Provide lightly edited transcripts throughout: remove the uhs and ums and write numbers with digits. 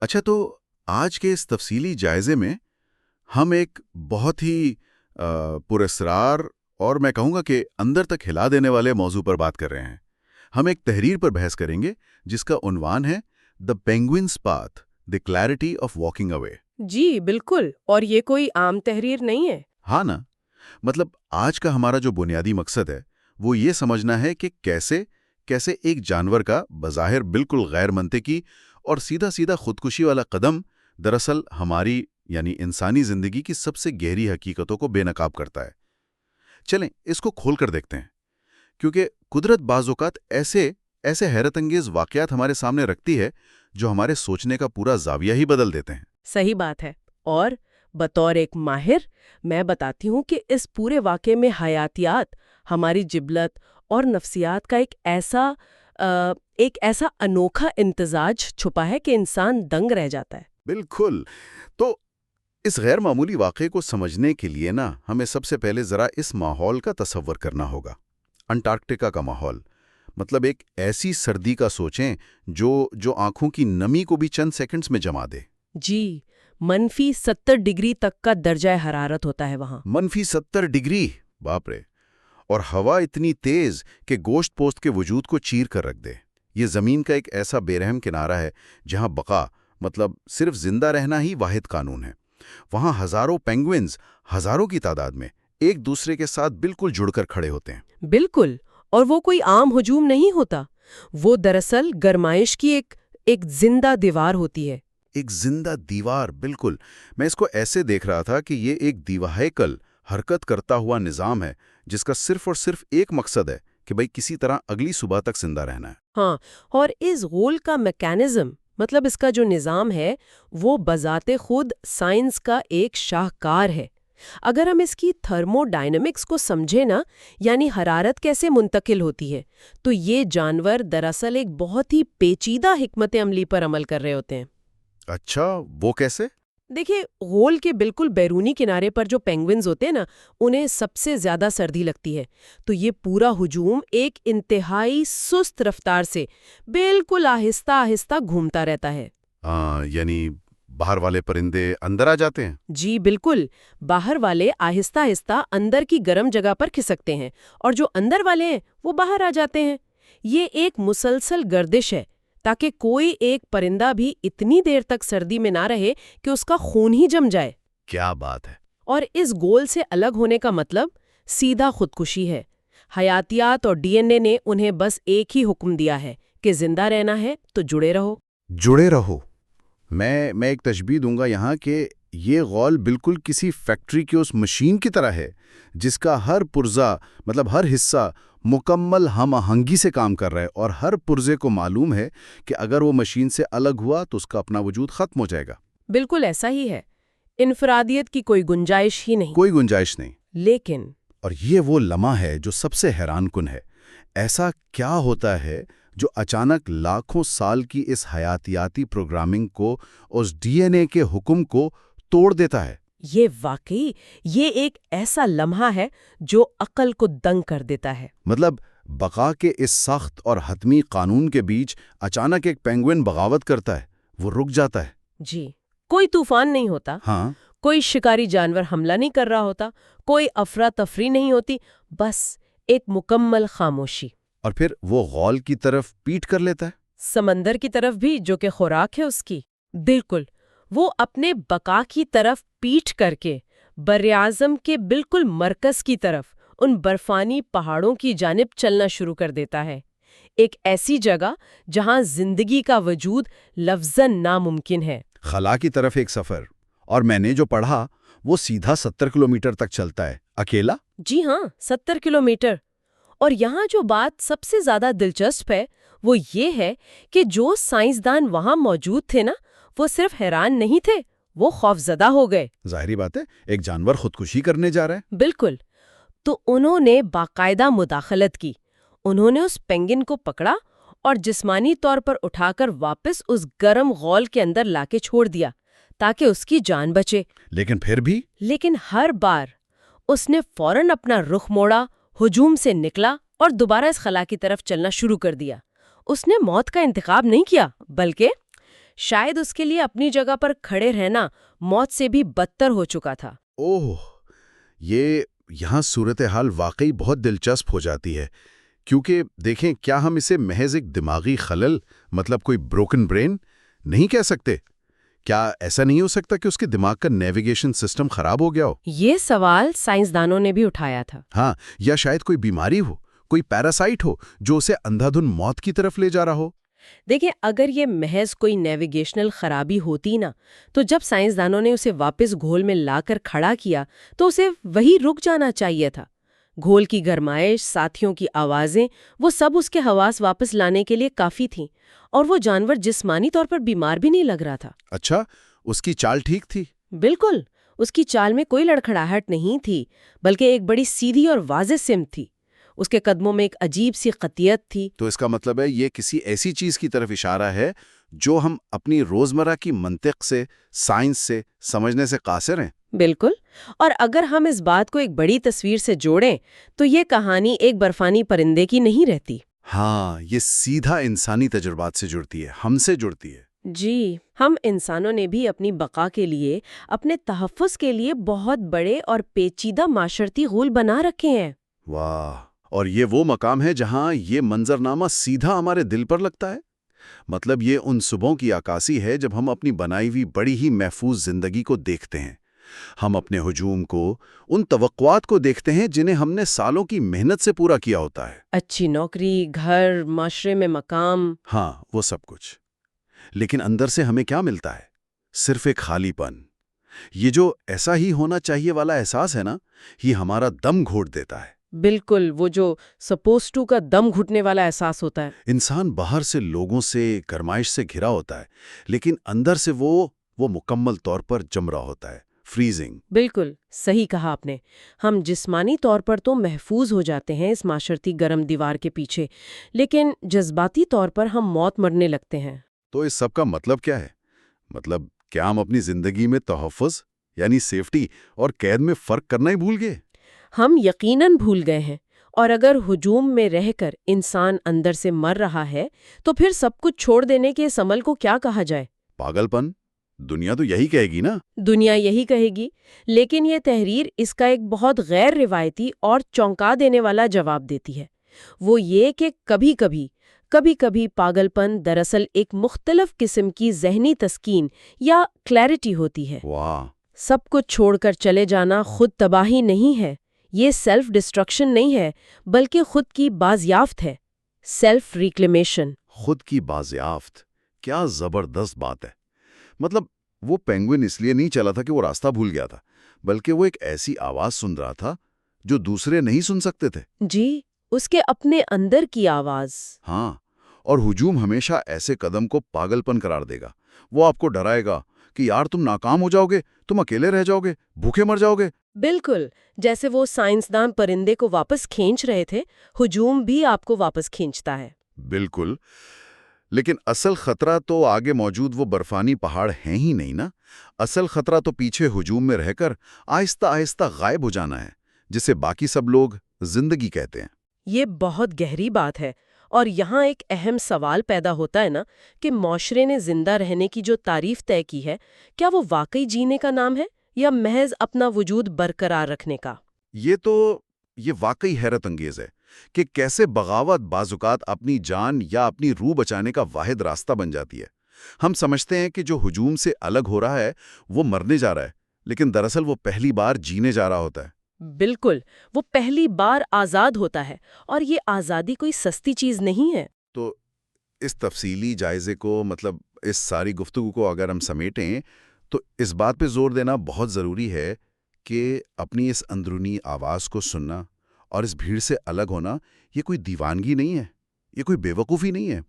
اچھا، تو آج کے اس تفصیلی جائزے میں ہم ایک بہت ہی پراسرار اور میں کہوں گا کہ اندر تک ہلا دینے والے موضوع پر بات کر رہے ہیں۔ ہم ایک تحریر پر بحث کریں گے جس کا عنوان ہے "the penguins path, the clarity of walking away". جی بالکل، اور یہ کوئی عام تحریر نہیں ہے۔ ہاں نا، مطلب آج کا ہمارا جو بنیادی مقصد ہے وہ یہ سمجھنا ہے کہ کیسے ایک جانور کا بظاہر بالکل غیر منطقی اور سیدھا سیدھا خودکشی والا قدم دراصل ہماری یعنی انسانی زندگی کی سب سے گہری حقیقتوں کو بے نقاب کرتا ہے۔ چلیں اس کو کھول کر دیکھتے ہیں، کیونکہ قدرت بعض اوقات ایسے حیرت انگیز واقعات ہمارے سامنے رکھتی ہے جو ہمارے سوچنے کا پورا زاویہ ہی بدل دیتے ہیں۔ صحیح بات ہے، اور بطور ایک ماہر میں بتاتی ہوں کہ اس پورے واقعے میں حیاتیات، ہماری جبلت اور نفسیات کا ایک ایسا انوکھا امتزاج چھپا ہے کہ انسان دنگ رہ جاتا ہے۔ بالکل۔ تو اس غیر معمولی واقعے کو سمجھنے کے لیے ہمیں سب سے پہلے ذرا اس ماحول کا تصور کرنا ہوگا۔ انٹارکٹیکا کا ماحول، مطلب ایک ایسی سردی کا سوچیں جو آنکھوں کی نمی کو بھی چند سیکنڈز میں جما دے۔ جی، -70 ڈگری تک کا درجہ حرارت ہوتا ہے وہاں۔ -70 ڈگری، باپ رے! اور ہوا اتنی تیز کہ گوشت پوست کے وجود کو چیر کر رکھ دے۔ یہ زمین کا ایک ایسا بے رحم کنارہ ہے جہاں بقا، مطلب صرف زندہ رہنا ہی واحد قانون ہے۔ وہاں ہزاروں پینگوئنز، ہزاروں کی تعداد میں ایک دوسرے کے ساتھ بالکل جڑ کر کھڑے ہوتے ہیں۔ بالکل، اور وہ کوئی عام ہجوم نہیں ہوتا، وہ دراصل گرمائش کی ایک زندہ دیوار ہوتی ہے۔ ایک زندہ دیوار، بالکل۔ میں اس کو ایسے دیکھ رہا تھا کہ یہ ایک دیوہیکل حرکت کرتا ہوا نظام ہے جس کا صرف اور صرف ایک مقصد ہے کہ بھئی کسی طرح اگلی صبح تک زندہ رہنا ہے۔ ہاں، اور اس غول کا میکانزم، مطلب اس کا جو نظام ہے، وہ بذات خود سائنس کا ایک شاہکار ہے۔ اگر ہم اس کی تھرمو ڈائنامکس کو سمجھیں یعنی حرارت کیسے منتقل ہوتی ہے، تو یہ جانور دراصل ایک بہت ہی پیچیدہ حکمت عملی پر عمل کر رہے ہوتے ہیں۔ اچھا، وہ کیسے؟ دیکھیں، غول کے بالکل بیرونی کنارے پر جو پینگوئنز ہوتے ہیں انہیں سب سے زیادہ سردی لگتی ہے، تو یہ پورا ہجوم ایک انتہائی سست رفتار سے بالکل آہستہ آہستہ گھومتا رہتا ہے۔ یعنی باہر والے پرندے اندر آ جاتے ہیں؟ جی بالکل، باہر والے آہستہ آہستہ اندر کی گرم جگہ پر کھسکتے ہیں، اور جو اندر والے ہیں وہ باہر آ جاتے ہیں۔ یہ ایک مسلسل گردش ہے تاکہ کوئی ایک پرندہ بھی اتنی دیر تک سردی میں نہ رہے کہ اس کا خون ہی جم جائے۔ کیا بات ہے! اور اس گول سے الگ ہونے کا مطلب سیدھا خودکشی ہے۔ حیاتیات اور ڈی این اے نے انہیں بس ایک ہی حکم دیا ہے کہ زندہ رہنا ہے تو جڑے رہو۔ جڑے رہو۔ میں ایک تشبیہ دوں گا یہاں کہ یہ غول بالکل کسی فیکٹری کی اس مشین کی طرح ہے جس کا ہر پرزہ، مطلب ہر حصہ مکمل ہم آہنگی سے کام کر رہا ہے، اور ہر پرزے کو معلوم ہے کہ اگر وہ مشین سے الگ ہوا تو اس کا اپنا وجود ختم ہو جائے گا۔ بالکل ایسا ہی ہے، انفرادیت کی کوئی گنجائش ہی نہیں۔ کوئی گنجائش نہیں۔ لیکن اور یہ وہ لمحہ ہے جو سب سے حیران کن ہے۔ ایسا کیا ہوتا ہے جو اچانک لاکھوں سال کی اس حیاتیاتی پروگرامنگ کو، اس ڈی این اے کے حکم کو توڑ دیتا ہے؟ یہ واقعی ایک ایسا لمحہ ہے جو عقل کو دنگ کر دیتا ہے۔ مطلب بقا کے اس سخت اور حتمی قانون کے بیچ اچانک ایک پینگوئن بغاوت کرتا ہے، وہ رک جاتا ہے۔ جی، کوئی طوفان نہیں ہوتا، ہاں، کوئی شکاری جانور حملہ نہیں کر رہا ہوتا، کوئی افراتفری نہیں ہوتی، بس ایک مکمل خاموشی۔ اور پھر وہ غول کی طرف پیٹ کر لیتا ہے۔ سمندر کی طرف بھی، جو کہ خوراک ہے اس کی۔ بالکل، وہ اپنے بقا کی طرف پیٹ کر کے براعظم کے بالکل مرکز کی طرف ان برفانی پہاڑوں کی جانب چلنا شروع کر دیتا ہے، ایک ایسی جگہ جہاں زندگی کا وجود لفظاً ناممکن ہے۔ خلا کی طرف ایک سفر، اور میں نے جو پڑھا وہ سیدھا 70 کلومیٹر تک چلتا ہے، اکیلا؟ جی ہاں، 70 کلومیٹر۔ اور یہاں جو بات سب سے زیادہ دلچسپ ہے وہ یہ ہے کہ جو سائنسدان وہاں موجود تھے وہ صرف حیران نہیں تھے، وہ خوفزدہ ہو گئے۔ ظاہری بات ہے، ایک جانور خودکشی کرنے جا رہا ہے۔ بالکل، تو انہوں نے باقاعدہ مداخلت کی۔ انہوں نے اس پینگوئن کو پکڑا اور جسمانی طور پر اٹھا کر واپس اس گرم غول کے اندر لا کے چھوڑ دیا تاکہ اس کی جان بچے۔ لیکن ہر بار اس نے فوراً اپنا رخ موڑا، ہجوم سے نکلا اور دوبارہ اس خلا کی طرف چلنا شروع کر دیا۔ اس نے موت کا انتخاب نہیں کیا، بلکہ شاید اس کے لیے اپنی جگہ پر کھڑے رہنا موت سے بھی بدتر ہو چکا تھا۔ اوہ، یہ یہاں صورتحال واقعی بہت دلچسپ ہو جاتی ہے، کیونکہ دیکھیں، کیا ہم اسے محض ایک دماغی خلل، مطلب کوئی بروکن برین نہیں کہہ سکتے؟ کیا ایسا نہیں ہو سکتا کہ اس کے دماغ کا نیویگیشن سسٹم خراب ہو گیا ہو؟ یہ سوال سائنسدانوں نے بھی اٹھایا تھا۔ ہاں، یا شاید کوئی بیماری ہو، کوئی پیراسائٹ ہو جو اسے اندھا دھن موت کی طرف لے جا رہا ہو۔ دیکھیں، اگر یہ محض کوئی نیویگیشنل خرابی ہوتی نا، تو جب سائنسدانوں نے اسے واپس گھول میں لا کر کھڑا کیا تو اسے وہی رک جانا چاہیے تھا۔ گھول کی گرمائش، ساتھیوں کی آوازیں، وہ سب اس کے حواس واپس لانے کے لیے کافی تھیں، اور وہ جانور جسمانی طور پر بیمار بھی نہیں لگ رہا تھا۔ اچھا، اس کی چال ٹھیک تھی؟ بالکل، اس کی چال میں کوئی لڑکھڑاہٹ نہیں تھی، بلکہ ایک بڑی سیدھی اور واضح سمت تھی۔ اس کے قدموں میں ایک عجیب سی قطعیت تھی۔ تو اس کا مطلب ہے یہ کسی ایسی چیز کی طرف اشارہ ہے جو ہم اپنی روزمرہ کی منطق سے، سائنس سے سمجھنے سے قاصر ہیں۔ بالکل، اور اگر ہم اس بات کو ایک بڑی تصویر سے جوڑیں تو یہ کہانی ایک برفانی پرندے کی نہیں رہتی۔ ہاں، یہ سیدھا انسانی تجربات سے جڑتی ہے، ہم سے جڑتی ہے۔ جی، ہم انسانوں نے بھی اپنی بقا کے لیے، اپنے تحفظ کے لیے بہت بڑے اور پیچیدہ معاشرتی غول بنا رکھے ہیں۔ واہ، اور یہ وہ مقام ہے جہاں یہ منظرنامہ سیدھا ہمارے دل پر لگتا ہے۔ مطلب یہ ان صبحوں کی عکاسی ہے جب ہم اپنی بنائی ہوئی بڑی ہی محفوظ زندگی کو دیکھتے ہیں۔ ہم اپنے ہجوم کو، ان توقعات کو دیکھتے ہیں جنہیں ہم نے سالوں کی محنت سے پورا کیا ہوتا ہے۔ اچھی نوکری، گھر، معاشرے میں مقام۔ ہاں، وہ سب کچھ۔ لیکن اندر سے ہمیں کیا ملتا ہے؟ صرف ایک خالی پن۔ یہ جو ایسا ہی ہونا چاہیے والا احساس ہے نا، یہ ہمارا دم گھوٹ دیتا ہے۔ بالکل، وہ جو سپوز ٹو کا دم گھٹنے والا احساس ہوتا ہے۔ انسان باہر سے لوگوں سے، گرمائش سے گھرا ہوتا ہے، لیکن اندر سے وہ مکمل طور پر جم رہا ہوتا ہے، فریزنگ۔ بالکل صحیح کہا آپ نے۔ ہم جسمانی طور پر تو محفوظ ہو جاتے ہیں اس معاشرتی گرم دیوار کے پیچھے، لیکن جذباتی طور پر ہم موت مرنے لگتے ہیں۔ تو اس سب کا مطلب کیا ہے؟ مطلب کیا ہم اپنی زندگی میں تحفظ یعنی سیفٹی اور قید میں فرق کرنا ہی بھول گئے؟ ہم یقیناً بھول گئے ہیں، اور اگر ہجوم میں رہ کر انسان اندر سے مر رہا ہے تو پھر سب کچھ چھوڑ دینے کے اس عمل کو کیا کہا جائے؟ پاگل پن؟ دنیا تو یہی کہے گی نا۔ دنیا یہی کہے گی، لیکن یہ تحریر اس کا ایک بہت غیر روایتی اور چونکا دینے والا جواب دیتی ہے۔ وہ یہ کہ کبھی کبھی پاگل پن دراصل ایک مختلف قسم کی ذہنی تسکین یا کلیرٹی ہوتی ہے۔ واہ، سب کچھ چھوڑ کر چلے جانا خود تباہی نہیں ہے، یہ سیلف ڈسٹرکشن نہیں ہے، بلکہ خود کی بازیافت ہے، سیلف ریکلیمیشن۔ خود کی بازیافت، کیا زبردست بات ہے۔ مطلب وہ پینگوئن اس لیے نہیں چلا تھا کہ وہ راستہ بھول گیا تھا، بلکہ وہ ایک ایسی آواز سن رہا تھا جو دوسرے نہیں سن سکتے تھے۔ جی، اس کے اپنے اندر کی آواز۔ ہاں، اور ہجوم ہمیشہ ایسے قدم کو پاگل پن قرار دے گا۔ وہ آپ کو ڈرائے گا کہ یار تم ناکام ہو جاؤ گے، تم اکیلے رہ جاؤ گے، بھوکے مر جاؤ گے۔ بالکل، جیسے وہ سائنسدان پرندے کو واپس کھینچ رہے تھے، ہجوم بھی آپ کو واپس کھینچتا ہے۔ بالکل، لیکن اصل خطرہ تو آگے موجود وہ برفانی پہاڑ ہیں ہی نہیں نا۔ اصل خطرہ تو پیچھے ہجوم میں رہ کر آہستہ آہستہ غائب ہو جانا ہے، جسے باقی سب لوگ زندگی کہتے ہیں۔ یہ بہت گہری بات ہے، اور یہاں ایک اہم سوال پیدا ہوتا ہے نا کہ معاشرے نے زندہ رہنے کی جو تعریف طے کی ہے، کیا وہ واقعی جینے کا نام ہے یا محض اپنا وجود برقرار رکھنے کا؟ یہ واقعی حیرت انگیز ہے کہ کیسے بغاوت بعض اوقات اپنی جان یا اپنی روح بچانے کا واحد راستہ بن جاتی ہے۔ ہم سمجھتے ہیں کہ جو ہجوم سے الگ ہو رہا ہے وہ مرنے جا رہا ہے، لیکن دراصل وہ پہلی بار جینے جا رہا ہوتا ہے۔ بالکل، وہ پہلی بار آزاد ہوتا ہے، اور یہ آزادی کوئی سستی چیز نہیں ہے۔ تو اس تفصیلی جائزے کو، مطلب اس ساری گفتگو کو اگر ہم سمیٹیں تو اس بات پہ زور دینا بہت ضروری ہے کہ اپنی اس اندرونی آواز کو سننا اور اس بھیڑ سے الگ ہونا یہ کوئی دیوانگی نہیں ہے، یہ کوئی بے وقوفی نہیں ہے،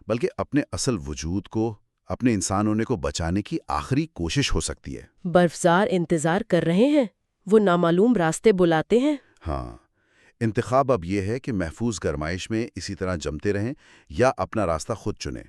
بلکہ اپنے اصل وجود کو، اپنے انسان ہونے کو بچانے کی آخری کوشش ہو سکتی ہے۔ برفزار انتظار کر رہے ہیں، وہ نامعلوم راستے بلاتے ہیں۔ ہاں، انتخاب اب یہ ہے کہ محفوظ گرمائش میں اسی طرح جمتے رہیں یا اپنا راستہ خود چنیں۔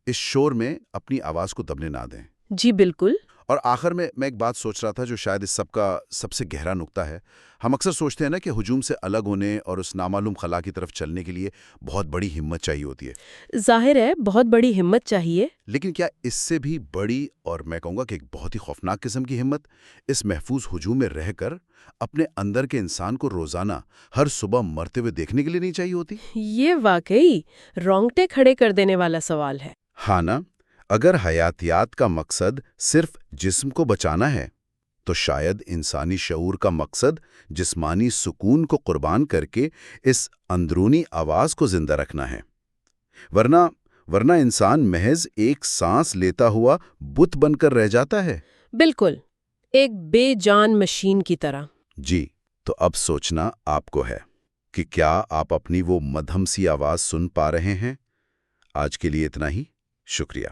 اس شور میں اپنی آواز کو دبنے نہ دیں۔ جی بالکل۔ اور آخر میں ایک بات سوچ رہا تھا جو شاید اس سب کا سب سے گہرا نقطہ ہے۔ ہم اکثر سوچتے ہیں نا کہ ہجوم سے الگ ہونے اور اس نامعلوم خلا کی طرف چلنے کے لیے بہت بڑی ہمت چاہیے ہوتی ہے۔ ظاہر ہے بہت بڑی ہمت چاہیے، لیکن کیا اس سے بھی بڑی اور میں کہوں گا کہ ایک بہت ہی خوفناک قسم کی ہمت اس محفوظ ہجوم میں رہ کر اپنے اندر کے انسان کو روزانہ ہر صبح مرتے ہوئے دیکھنے کے لیے نہیں چاہیے ہوتی؟ یہ واقعی رونگٹے کھڑے کر دینے والا سوال ہے۔ ہاں نا، اگر حیاتیات کا مقصد صرف جسم کو بچانا ہے تو شاید انسانی شعور کا مقصد جسمانی سکون کو قربان کر کے اس اندرونی آواز کو زندہ رکھنا ہے۔ ورنہ انسان محض ایک سانس لیتا ہوا بت بن کر رہ جاتا ہے۔ بالکل، ایک بے جان مشین کی طرح۔ جی، تو اب سوچنا آپ کو ہے کہ کیا آپ اپنی وہ مدھم سی آواز سن پا رہے ہیں؟ آج کے لیے اتنا ہی، شکریہ۔